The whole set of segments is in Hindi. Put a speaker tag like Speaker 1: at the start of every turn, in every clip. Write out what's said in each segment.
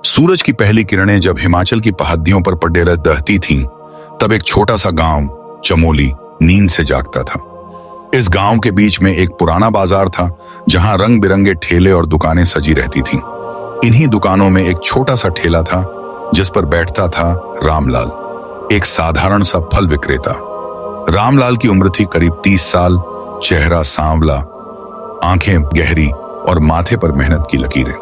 Speaker 1: सूरज की पहली किरणें जब हिमाचल की पहाड़ियों पर पडेरा दहती थीं, तब एक छोटा सा गांव चमोली नींद से जागता था। इस गांव के बीच में एक पुराना बाजार था, जहां रंग बिरंगे ठेले और दुकानें सजी रहती थीं। इन्हीं दुकानों में एक छोटा सा ठेला था, जिस पर बैठता था रामलाल, एक साधारण सा फल विक्रेता। रामलाल की उम्र थी करीब 30 साल, चेहरा सांवला, आंखें गहरी और माथे पर मेहनत की लकीरें।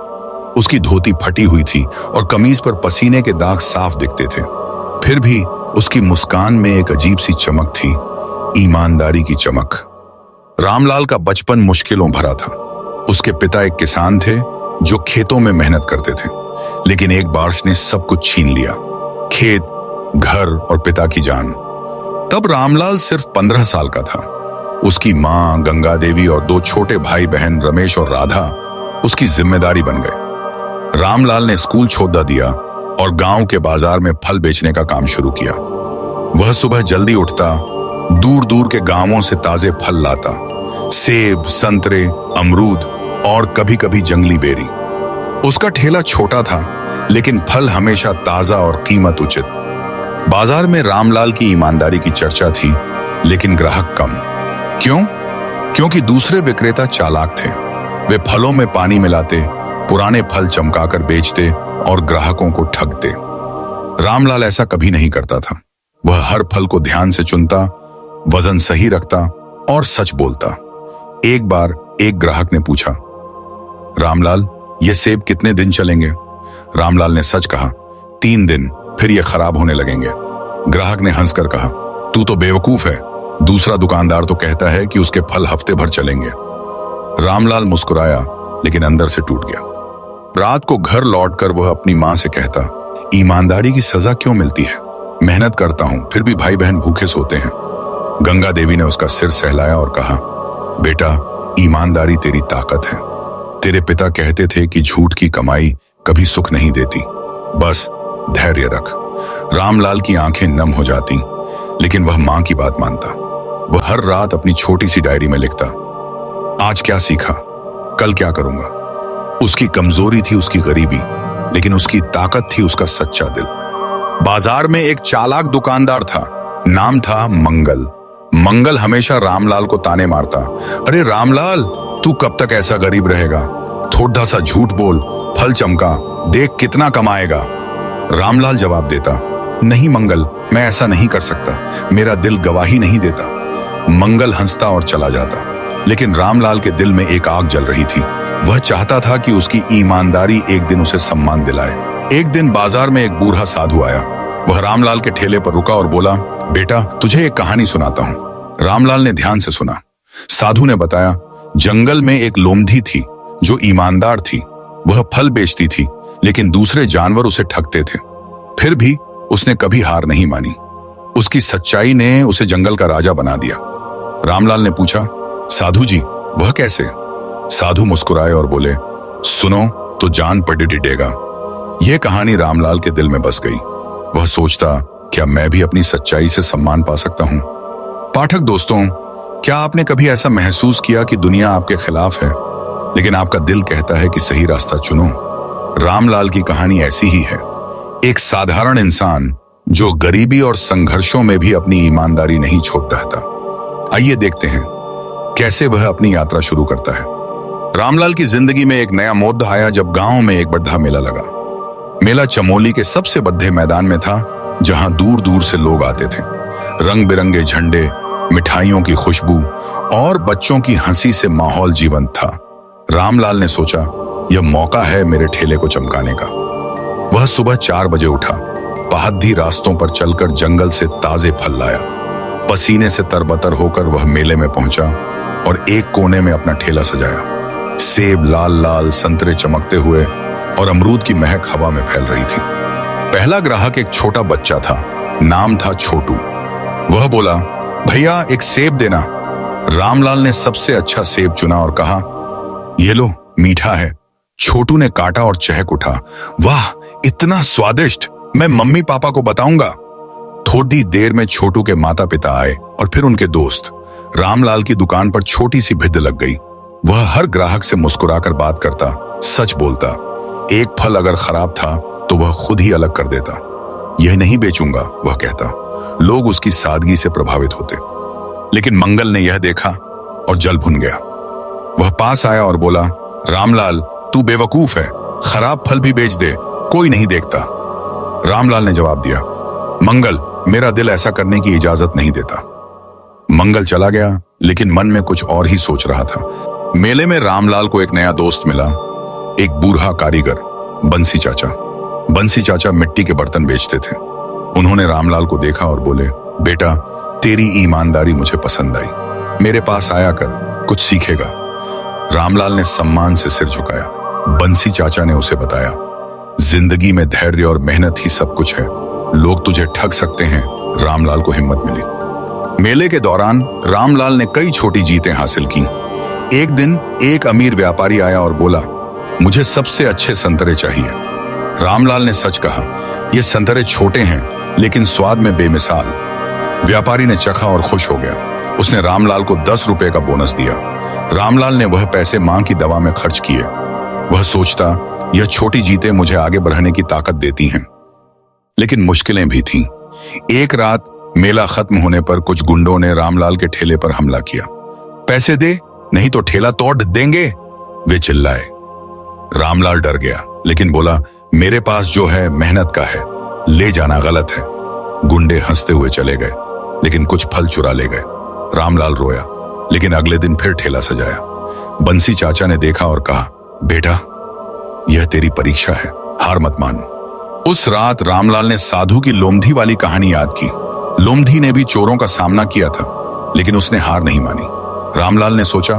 Speaker 1: उसकी धोती फटी हुई थी और कमीज पर पसीने के दाग साफ दिखते थे। फिर भी उसकी मुस्कान में एक अजीब सी चमक थी, ईमानदारी की चमक। रामलाल का बचपन मुश्किलों भरा था। उसके पिता एक किसान थे जो खेतों में मेहनत करते थे, लेकिन एक बारिश ने सब कुछ छीन लिया, खेत, घर और पिता की जान। तब रामलाल सिर्फ 15 साल का था। उसकी मां गंगा देवी और 2 छोटे भाई बहन रमेश और राधा उसकी जिम्मेदारी बन गए। रामलाल ने स्कूल छोड़ दिया और गांव के बाजार में फल बेचने का काम शुरू किया। वह सुबह जल्दी उठता, दूर दूर के गांवों से ताजे फल लाता, सेब, संतरे, अमरूद और कभी कभी जंगली बेरी। उसका ठेला छोटा था, लेकिन फल हमेशा ताजा और कीमत उचित। बाजार में रामलाल की ईमानदारी की चर्चा थी, लेकिन ग्राहक कम। क्यों? क्योंकि दूसरे विक्रेता चालाक थे। वे फलों में पानी मिलाते, पुराने फल चमकाकर बेचते और ग्राहकों को ठगते। रामलाल ऐसा कभी नहीं करता था। वह हर फल को ध्यान से चुनता, वजन सही रखता और सच बोलता। एक बार एक ग्राहक ने पूछा, रामलाल, ये सेब कितने दिन चलेंगे? रामलाल ने सच कहा, 3 दिन, फिर ये खराब होने लगेंगे। ग्राहक ने हंसकर कहा, तू तो बेवकूफ है, दूसरा दुकानदार तो कहता है कि उसके फल हफ्ते भर चलेंगे। रामलाल मुस्कुराया, लेकिन अंदर से टूट गया। रात को घर लौटकर वह अपनी मां से कहता, ईमानदारी की सजा क्यों मिलती है? मेहनत करता हूं, फिर भी भाई बहन भूखे सोते हैं। गंगा देवी ने उसका सिर सहलाया और कहा, बेटा, ईमानदारी तेरी ताकत है। तेरे पिता कहते थे कि झूठ की कमाई कभी सुख नहीं देती। बस धैर्य रख। रामलाल की आंखें नम हो जाती, लेकिन वह मां की बात मानता। वह हर रात अपनी छोटी सी डायरी में लिखता, आज क्या सीखा, कल क्या करूंगा। उसकी कमजोरी थी उसकी गरीबी, लेकिन उसकी ताकत थी उसका सच्चा दिल। बाजार में एक चालाक दुकानदार था, नाम था मंगल। मंगल हमेशा रामलाल को ताने मारता, अरे रामलाल, तू कब तक ऐसा गरीब रहेगा? थोड़ा सा झूठ बोल, फल चमका, देख कितना कमाएगा। रामलाल जवाब देता, नहीं मंगल, मैं ऐसा नहीं कर सकता, मेरा दिल गवाही नहीं देता। मंगल हंसता और चला जाता, लेकिन रामलाल के दिल में एक आग जल रही थी। वह चाहता था कि उसकी ईमानदारी एक दिन उसे सम्मान दिलाए। एक दिन बाजार में एक बूढ़ा साधु आया। वह रामलाल के ठेले पर रुका और बोला, बेटा, तुझे एक कहानी सुनाता हूं। रामलाल ने ध्यान से सुना। साधु ने बताया, जंगल में एक लोमड़ी थी जो ईमानदार थी। वह फल बेचती थी, लेकिन दूसरे जानवर उसे ठगते थे। फिर भी उसने कभी हार नहीं मानी। उसकी सच्चाई ने उसे जंगल का राजा बना दिया। रामलाल ने पूछा, साधु जी, वह कैसे? साधु मुस्कुराए और बोले, सुनो तो जान पड़ डिडेगा। यह कहानी रामलाल के दिल में बस गई। वह सोचता, क्या मैं भी अपनी सच्चाई से सम्मान पा सकता हूं? पाठक दोस्तों, क्या आपने कभी ऐसा महसूस किया कि दुनिया आपके खिलाफ है, लेकिन आपका दिल कहता है कि सही रास्ता चुनो? रामलाल की कहानी ऐसी ही है। एक साधारण इंसान जो गरीबी और संघर्षों में भी अपनी ईमानदारी नहीं छोड़ता था। आइए देखते हैं कैसे वह अपनी यात्रा शुरू करता है। रामलाल की जिंदगी में एक नया मोड़ आया जब गांव में एक बड़ा मेला लगा। मेला चमोली के सबसे बड़े मैदान में था, जहां दूर दूर से लोग आते थे। रंग बिरंगे झंडे, मिठाइयों की खुशबू और बच्चों की हंसी से माहौल जीवंत था। रामलाल ने सोचा, यह मौका है मेरे ठेले को चमकाने का। वह सुबह 4 बजे उठा, पहाड़ी रास्तों पर चलकर जंगल से ताजे फल लाया। पसीने से तरबतर होकर वह मेले में पहुंचा और एक कोने में अपना ठेला सजाया। सेब लाल लाल, संतरे चमकते हुए और अमरूद की महक हवा में फैल रही थी। पहला ग्राहक एक छोटा बच्चा था, नाम था छोटू। वह बोला, भैया एक सेब देना। रामलाल ने सबसे अच्छा सेब चुना और कहा, ये लो, मीठा है। छोटू ने काटा और चहक उठा, वाह, इतना स्वादिष्ट, मैं मम्मी पापा को बताऊंगा। थोड़ी देर में छोटू के माता पिता आए और फिर उनके दोस्त। रामलाल की दुकान पर छोटी सी भिड़ लग गई। वह हर ग्राहक से मुस्कुराकर बात करता, सच बोलता, एक फल अगर खराब था तो वह खुद ही अलग कर देता। यह नहीं बेचूंगा, वह कहता। लोग उसकी सादगी से प्रभावित होते। लेकिन मंगल ने यह देखा और जल भुन गया। वह पास आया और बोला, रामलाल, तू बेवकूफ है, खराब फल भी बेच दे, कोई नहीं देखता। रामलाल ने जवाब दिया, मंगल, मेरा दिल ऐसा करने की इजाजत नहीं देता। मंगल चला गया, लेकिन मन में कुछ और ही सोच रहा था। मेले में रामलाल को एक नया दोस्त मिला, एक बूढ़ा कारीगर, बंसी चाचा। बंसी चाचा मिट्टी के बर्तन बेचते थे। उन्होंने रामलाल को देखा और बोले, बेटा, तेरी ईमानदारी मुझे पसंद आई, मेरे पास आया कर, कुछ सीखेगा। रामलाल ने सम्मान से सिर झुकाया। बंसी चाचा ने उसे बताया, जिंदगी में धैर्य और मेहनत ही सब कुछ है, लोग तुझे ठग सकते हैं। रामलाल को हिम्मत मिली। मेले के दौरान रामलाल ने कई छोटी जीतें हासिल की। एक दिन एक अमीर व्यापारी आया और बोला, मुझे सबसे अच्छे संतरे चाहिए। रामलाल ने सच कहा, ये संतरे छोटे हैं लेकिन स्वाद में बेमिसाल। व्यापारी ने चखा और खुश हो गया। उसने रामलाल को 10 रुपए का बोनस दिया। रामलाल ने वह पैसे मां की दवा में खर्च किए। वह सोचता, यह छोटी जीतें मुझे आगे बढ़ने की ताकत देती हैं। लेकिन मुश्किलें भी थीं। एक रात मेला खत्म होने पर कुछ गुंडों ने रामलाल के ठेले पर हमला किया। पैसे दे, नहीं तो ठेला तोड़ देंगे, वे चिल्लाए। रामलाल डर गया, लेकिन बोला, मेरे पास जो है मेहनत का है, ले जाना गलत है। गुंडे हंसते हुए चले गए, लेकिन कुछ फल चुरा ले गए। रामलाल रोया, लेकिन अगले दिन फिर ठेला सजाया। बंसी चाचा ने देखा और कहा, बेटा, यह तेरी परीक्षा है, हार मत मान। उस रात रामलाल ने साधु की लोमधी वाली कहानी याद की। लोमधी ने भी चोरों का सामना किया था, लेकिन उसने हार नहीं मानी। रामलाल ने सोचा,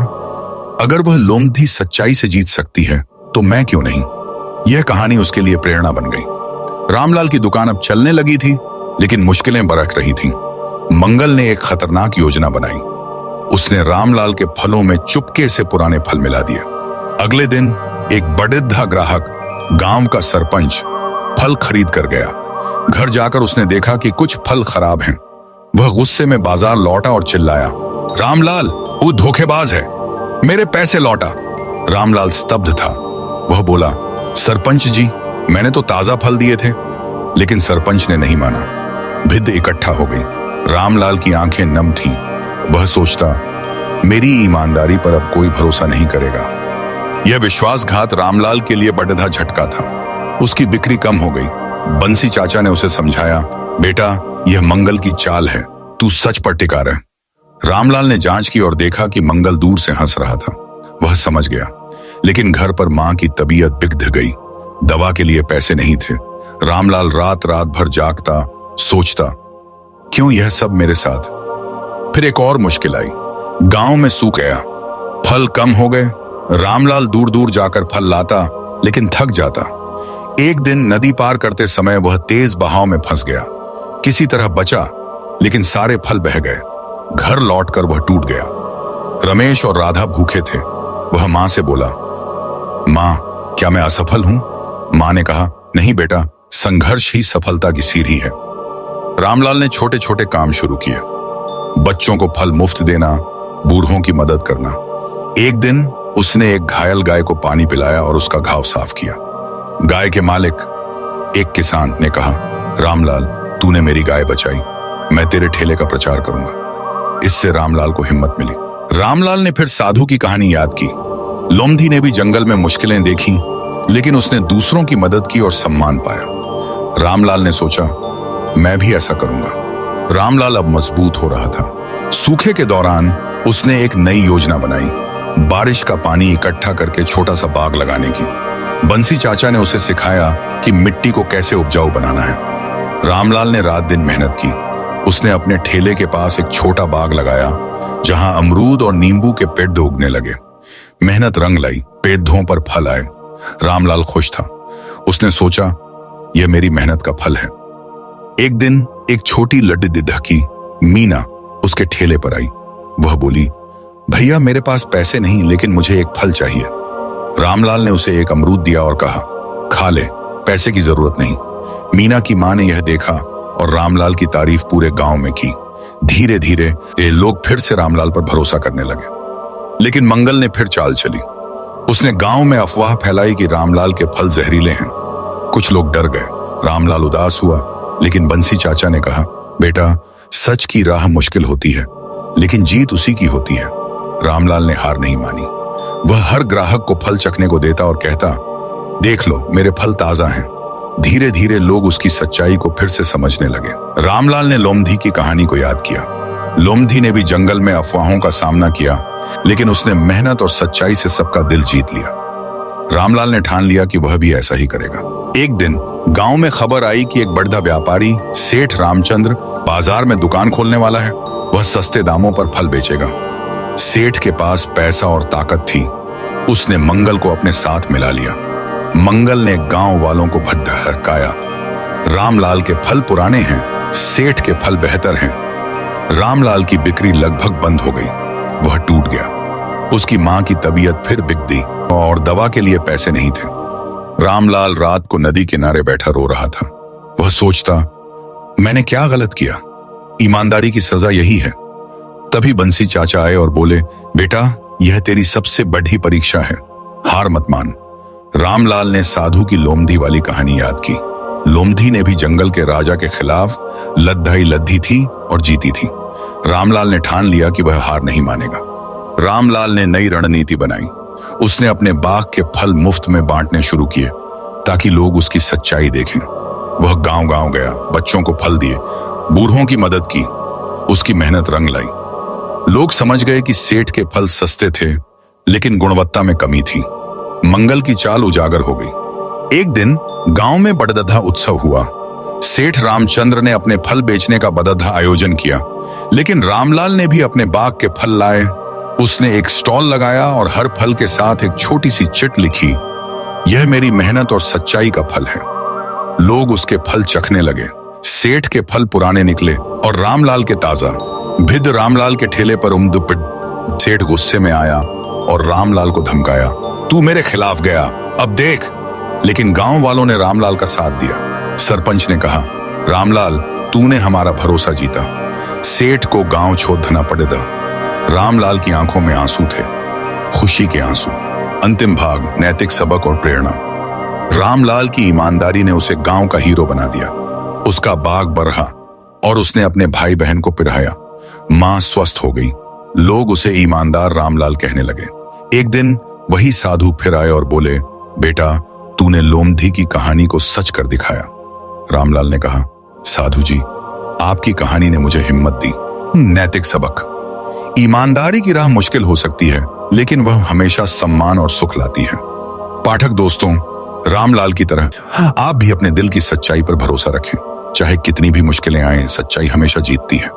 Speaker 1: अगर वह लोमधी सच्चाई से जीत सकती है तो मैं क्यों नहीं। यह कहानी उसके लिए प्रेरणा बन गई। रामलाल की दुकान अब चलने लगी थी, लेकिन मुश्किलें बरक रही थीं। मंगल ने एक खतरनाक योजना बनाई। उसने रामलाल के फलों में चुपके से पुराने फल मिला दिए। अगले दिन एक बड़िद्धा ग्राहक, गांव का सरपंच, फल खरीद कर गया। घर जाकर उसने देखा कि कुछ फल खराब हैं। वह गुस्से में बाजार लौटा और चिल्लाया, रामलाल, वो धोखेबाज है, मेरे पैसे लौटा। रामलाल स्तब्ध था। वह बोला, सरपंच जी, मैंने तो ताजा फल दिए थे। लेकिन सरपंच ने नहीं माना। भिद्द इकट्ठा हो गई। रामलाल की आंखें नम थीं। वह सोचता, मेरी ईमानदारी पर अब कोई भरोसा नहीं करेगा। यह विश्वासघात रामलाल के लिए बड़ा झटका था। उसकी बिक्री कम हो गई। बंसी चाचा ने उसे समझाया, बेटा, यह मंगल की चाल है, तू सच पर टिका रह। रामलाल ने जांच की और देखा कि मंगल दूर से हंस रहा था। वह समझ गया। लेकिन घर पर मां की तबीयत बिगड़ गई। दवा के लिए पैसे नहीं थे। रामलाल रात रात भर जागता, सोचता, क्यों यह सब मेरे साथ। फिर एक और मुश्किल आई। गांव में सूख गया, फल कम हो गए। रामलाल दूर दूर जाकर फल लाता, लेकिन थक जाता। एक दिन नदी पार करते समय वह तेज बहाव में फंस गया। किसी तरह बचा, लेकिन सारे फल बह गए। घर लौटकर वह टूट गया। रमेश और राधा भूखे थे। वह मां से बोला, मां, क्या मैं असफल हूं? मां ने कहा, नहीं बेटा, संघर्ष ही सफलता की सीढ़ी है। रामलाल ने छोटे छोटे काम शुरू किए। बच्चों को फल मुफ्त देना, बूढ़ों की मदद करना। एक दिन उसने एक घायल गाय को पानी पिलाया और उसका घाव साफ किया। गाय के मालिक, एक किसान, ने कहा, रामलाल, तूने मेरी गाय बचाई, मैं तेरे ठेले का प्रचार करूंगा। इससे रामलाल को हिम्मत मिली। रामलाल ने फिर साधु की कहानी याद की। लोमधी ने भी जंगल में मुश्किलें देखी, लेकिन उसने दूसरों की मदद की और सम्मान पाया। रामलाल ने सोचा, मैं भी ऐसा करूंगा। रामलाल अब मजबूत हो रहा था। सूखे के दौरान उसने एक नई योजना बनाई, बारिश का पानी इकट्ठा करके छोटा सा बाग लगाने की। बंसी चाचा ने उसे सिखाया कि मिट्टी को कैसे उपजाऊ बनाना है। रामलाल ने रात दिन मेहनत की। उसने अपने ठेले के पास एक छोटा बाग लगाया, जहां अमरूद और नींबू के पेड़ उगने लगे। मेहनत रंग लाई, पेड़ों पर फल आए। रामलाल खुश था। उसने सोचा, यह मेरी मेहनत का फल है। एक दिन एक छोटी लड्डू मीना उसके ठेले पर आई। वह बोली, भैया, मेरे पास पैसे नहीं, लेकिन मुझे एक फल चाहिए। रामलाल ने उसे एक अमरूद दिया और कहा, खा ले, पैसे की जरूरत नहीं। मीना की मां ने यह देखा और रामलाल की तारीफ पूरे गांव में की। धीरे धीरे ये लोग फिर से रामलाल पर भरोसा करने लगे। लेकिन मंगल ने फिर चाल चली। उसने गांव में अफवाह फैलाई कि रामलाल के फल जहरीले हैं। कुछ लोग डर गए। रामलाल उदास हुआ, लेकिन बंसी चाचा ने कहा, बेटा, सच की राह मुश्किल होती है, लेकिन जीत उसी की होती है। रामलाल ने हार नहीं मानी। वह हर ग्राहक को फल चखने को देता और कहता, देख लो, मेरे फल ताजा हैं। धीरे धीरे लोग उसकी सच्चाई को फिर से समझने लगे। रामलाल ने लोमधी की कहानी को याद किया। लोमधी ने भी जंगल में अफवाहों का सामना किया, लेकिन उसने मेहनत और सच्चाई से सबका दिल जीत लिया। रामलाल ने ठान लिया कि वह भी ऐसा ही करेगा। एक दिन गांव में खबर आई कि एक बड़ा व्यापारी सेठ रामचंद्र बाजार में दुकान खोलने वाला है। वह सस्ते दामों पर फल बेचेगा। सेठ के पास पैसा और ताकत थी। उसने मंगल को अपने साथ मिला लिया। मंगल ने गांव वालों को भड़काया। रामलाल के फल पुराने हैं, सेठ के फल बेहतर हैं। रामलाल की बिक्री लगभग बंद हो गई। वह टूट गया। उसकी मां की तबीयत फिर बिगड़ी और दवा के लिए पैसे नहीं थे। रामलाल रात को नदी किनारे बैठा रो रहा था। वह सोचता, मैंने क्या गलत किया? ईमानदारी की सजा यही है। तभी बंसी चाचा आए और बोले, बेटा, यह तेरी सबसे बड़ी परीक्षा है, हार मत मान। रामलाल ने साधु की लोमधी वाली कहानी याद की। लोमधी ने भी जंगल के राजा के खिलाफ लद्दाई लद्दी थी और जीती थी। रामलाल ने ठान लिया कि वह हार नहीं मानेगा। रामलाल ने नई रणनीति बनाई। उसने अपने बाग के फल मुफ्त में बांटने शुरू किए ताकि लोग उसकी सच्चाई देखें। वह गांव-गांव गया, बच्चों को फल दिए, बूढ़ों की मदद की। उसकी मेहनत रंग लाई। लोग समझ गए कि सेठ के फल सस्ते थे, लेकिन गुणवत्ता में कमी थी। मंगल की चाल उजागर हो गई। एक दिन गांव में बड़दधा उत्सव हुआ। सेठ रामचंद्र ने अपने फल बेचने का बड़दधा आयोजन किया, लेकिन रामलाल ने भी अपने बाग के फल लाए। उसने एक स्टॉल लगाया और हर फल के साथ एक छोटी सी चिट लिखी, यह मेरी मेहनत और सच्चाई का फल है। लोग उसके फल चखने लगे। सेठ के फल पुराने निकले और रामलाल के ताजा। भिद रामलाल के ठेले पर उम्द। सेठ गुस्से में आया और रामलाल को धमकाया, तू मेरे खिलाफ गया, अब देख। लेकिन गांव वालों ने रामलाल का साथ दिया। सरपंच ने कहा, रामलाल, तूने हमारा भरोसा जीता। सेठ को गांव छोड़ना पड़ेगा। रामलाल की आंखों में आंसू थे, खुशी के आंसू। अंतिम भाग, नैतिक सबक और प्रेरणा। रामलाल की ईमानदारी ने उसे गांव का हीरो बना दिया। उसका बाग बढ़ा और उसने अपने भाई बहन को पिराया। मां स्वस्थ हो गई। लोग उसे ईमानदार रामलाल कहने लगे। एक दिन वही साधु फिर आए और बोले, बेटा, तूने लोमधी की कहानी को सच कर दिखाया। रामलाल ने कहा, साधु जी, आपकी कहानी ने मुझे हिम्मत दी। नैतिक सबक। ईमानदारी की राह मुश्किल हो सकती है, लेकिन वह हमेशा सम्मान और सुख लाती है। पाठक दोस्तों, रामलाल की तरह आप भी अपने दिल की सच्चाई पर भरोसा रखें। चाहे कितनी भी मुश्किलें आए, सच्चाई हमेशा जीतती है।